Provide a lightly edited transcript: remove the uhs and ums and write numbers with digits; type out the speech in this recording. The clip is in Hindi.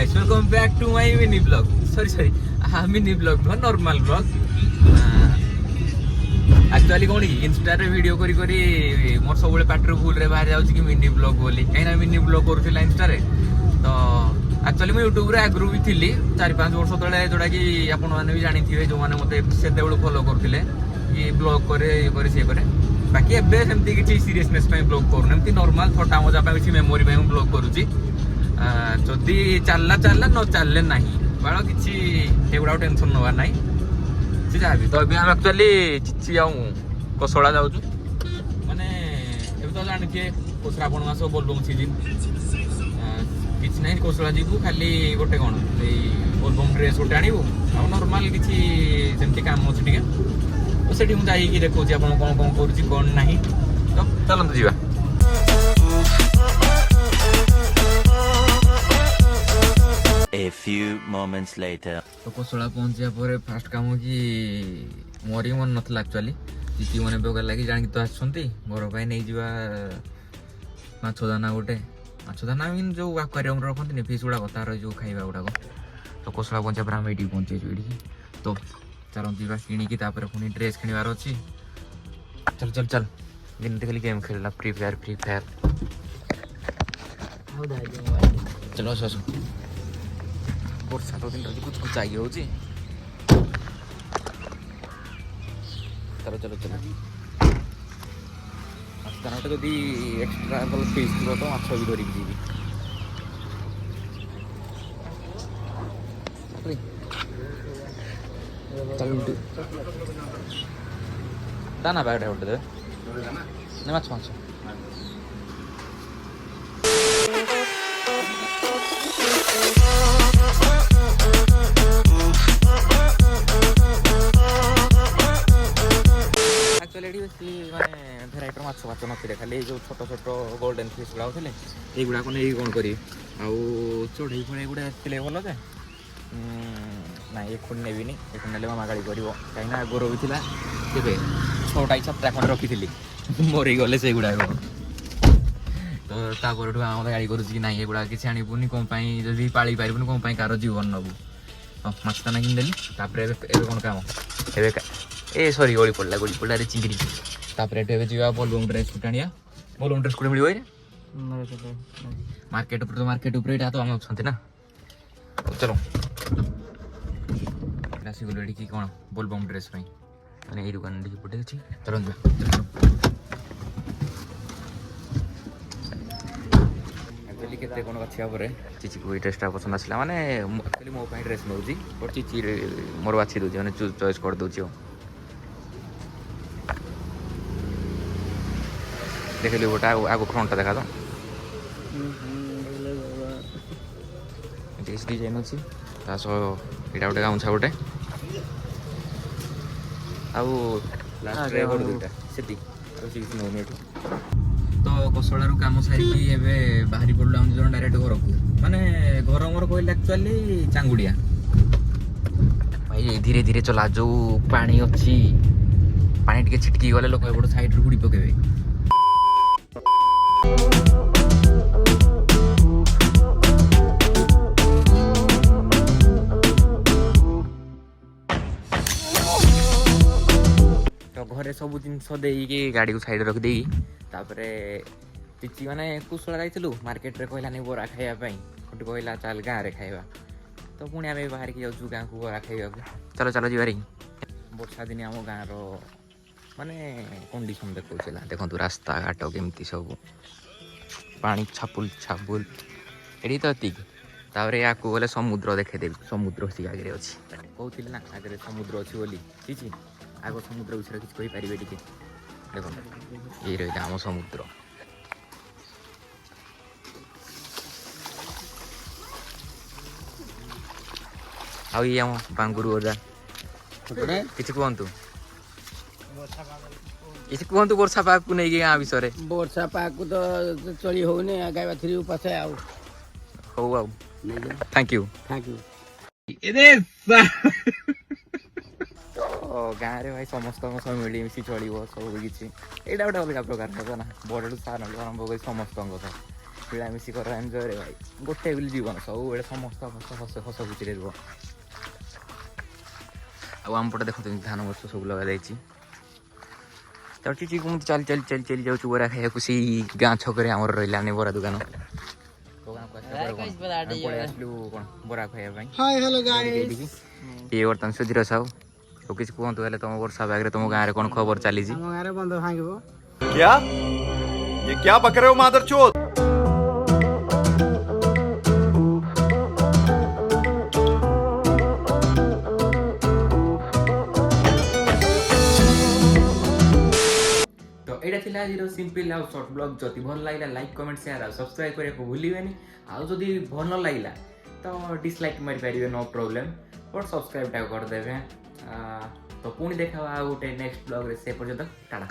guys, welcome back to my mini vlog. Sorry, mini vlog no normal vlog. Actually कौन की इंस्टा रे वीडियो करी करी मोर सब बेले पैट्रो फुल रे बाहर जाउची कि मिनी ब्लॉग बोली कहीं ना मिनी ब्लॉग करूथिला इंस्टा रे तो एक्चुअली मैं यूट्यूब रे आगरू भी थिली 4-5 वर्ष तळे जोडा कि आपण माने भी जानि थिबे जो माने मते सेते बेलु फॉलो करथिले कि ब्लॉग करे ये करे से करे बाकी एबे सेमती किछि सीरियसनेस पे ब्लॉग करू एमती नॉर्मल छोटा मजा पे किछि मेमोरी पे ब्लॉग करूची जदी चलला न चलले नाही बाळो किछि एगुडा टेंशन नवा नाही से जा भी तो अभी हम एक्चुअली चिची आउ कोसळा जाउछु माने एबे तो जानि के श्रावण मास बोलबम सीजन किछि नाही कोसळा जीवु खाली गोटे कोन ए बोलबम ड्रेस गोटे आनिबु आ नॉर्मल किछि सेमती काम अछि ठीक है तो सेठी मु जाई कि देखौछि आपण कोन कोन करूछि कोन नाही तो चलंतु जीवा A few moments later. तो कोसळा पहुंचिया पर फास्ट काम कि मोरी मन नथला एक्चुअली चिची मने बेगर लागि जानि तो आछंती घर पाई नै जिवा माछो दाना गोटे माछो दाना मीन जो एक्वेरियम रखंती नि फिश गुडा तार जो खाइबा गुडा को तो कोसळा पहुंचिया पर हम एडी पहुंचे जोडी तो चलो जीवा किनी की तापर पुनी ड्रेस किनिवार अछि चल दिन खाली गेम खेलला फ्री फायर चलो ससु वर्षा तो दिन कुछ कुछ चाहिए होची चलो आस्ताना तो जदी एक्स्ट्रा बल फिश थो तो माछ भी धरिक जीवी चल दाना बैग उठे दे ने माछ माने भेराइटर माछ नथिले खाली जो छोट छोट गोल्डन फिश गुड़ा होते ये गुड़ा को नहीं कौन करी आउ चढ़ई फड़े गुड़ा आसते भल जे ना ये खुद नेबी ये खुद ने मामा गाड़ी कर कहीं गोर भी था के 6टा 7टा खंड रखी थी मरी गले से गुड़ा तो तापर आम गाड़ी करुच्ची ना ये गुड़ा किसी आणबुनि कौन जब पाली पारबुनि कौन कार जीवन नबू हाँ माछ दाना किनदेली कौन काम ए सॉरी गोली पड़ा रे चिंगरी तापर एठे जीवा बोलबम ड्रेस कुटानिया बोलबम ड्रेस कुटे मिलियो रे मार्केट ऊपर एटा तो हम छथि ना चलो रासी गोलडी की कोन बोलबम ड्रेस पई माने ए दुकान देखि पटे अछि चलो एक्चुअली केते कोन अछि आबरे चिची को ड्रेसटा पसंद आसला माने एक्चुअली मो पई ड्रेस नउजी बट चिची मोर बाछि दोजी माने चॉइस कर दोजी देख ली गोटा आगो फ्रंट देखा तो डिजाइन अच्छी यहाँ गोटे गामुछा गोटे तो कोसळारू काम सारिकी एबे बाहरी पड़लु हम जन डायरेक्ट घर को माने घर मोर कहले एक्चुअली चांगुड़िया भाई धीरे धीरे चला जो पानी अच्छी पानी टिके छिटकी गले लोक एपट साइड रू गुड़ी पकेबे तो घरे सब जिनस देकी गाड़ी को साइड रख दे चिची मैंने कुशला जाइलु मार्केट रे कहला नहीं बरा खाइबा कोटी कहला चल गाँव रे खाइबा तो पुणी आम बाहर की जाऊँ गाँव को बरा खाइबा चलो जीवारी वर्षा दिन आम गाँव माने कंडीशन देखा देखो रास्ता घाट केमती सब पानी छापुल एटी तो एतिक तापर या गले समुद्र देखेदेवी समुद्र से आगे अच्छी कहती ना आगे समुद्र अच्छी बोली किसी आग समुद्र विषय किसी कहींपारे टी देख ये रही आम समुद्र आम बांगुरु अजा किसी कहतु किसी कहतु वर्षा पाक को नहीं गाँ विषय वर्षा पाक को तो चली होने गाय बाछी उपास हो थैंक यू गाँव में भाई समस्त मिलमिशी चलो सब किसी यहाँ गोटे अलग प्रकार ना बड़ू सार आरंभ कर समस्त ମିଳାମିଶି କର ଏନ୍ଜୟ ଭାଇ ଗୋଟେ ବୋଲି ଜୀବନ ସବୁବେଳେ ସମସ୍ତ ହସ ହସ ଖୁସିରେ ରୁହ। ଆଉ ଆମ ପଟେ ଦେଖନ୍ତୁ ଧାନ ଗଛ ସବୁ ଲଗାଯାଇଛି। ଚାଲିଛି କେମିତି ଚାଲି ଯାଉଛୁ ବରା ଖାଇବାକୁ ସେଇ ଗାଁ ଛକରେ ଆମର ରହିଲାନି ବରା ଦୋକାନ। ପଳେଇ ଆସିଲୁ କ'ଣ ବରା ଖାଇବା ପାଇଁ। ଇଏ ବର୍ତ୍ତମାନ ସୁଧୀର ସାହୁ ଆଉ କିଛି କୁହନ୍ତୁ ହେଲେ ତମ ବର୍ଷା ବ୍ୟାଗରେ ତମ ଗାଁରେ କ'ଣ ଖବର ଚାଲିଛି? ଆମ ଗାଁରେ ବନ୍ଧ ଭାଙ୍ଗିବ। क्या ये क्या बक रहे हो मादरचोद? तो एटा थिला आजिर सिंपल आउ शॉर्ट ब्लॉग जति भल लागला लाइक कमेंट शेयर आ सब्सक्राइब करे को भूलिबेनी। आउ जदि भल न लागला तो डिसलाइक मारि पारिबे नो प्रॉब्लम बट सब्सक्राइब टा कर देबे। तो पुणी देखा आ गोटे नेक्स्ट ब्लॉग रे से पर्यंत टाटा।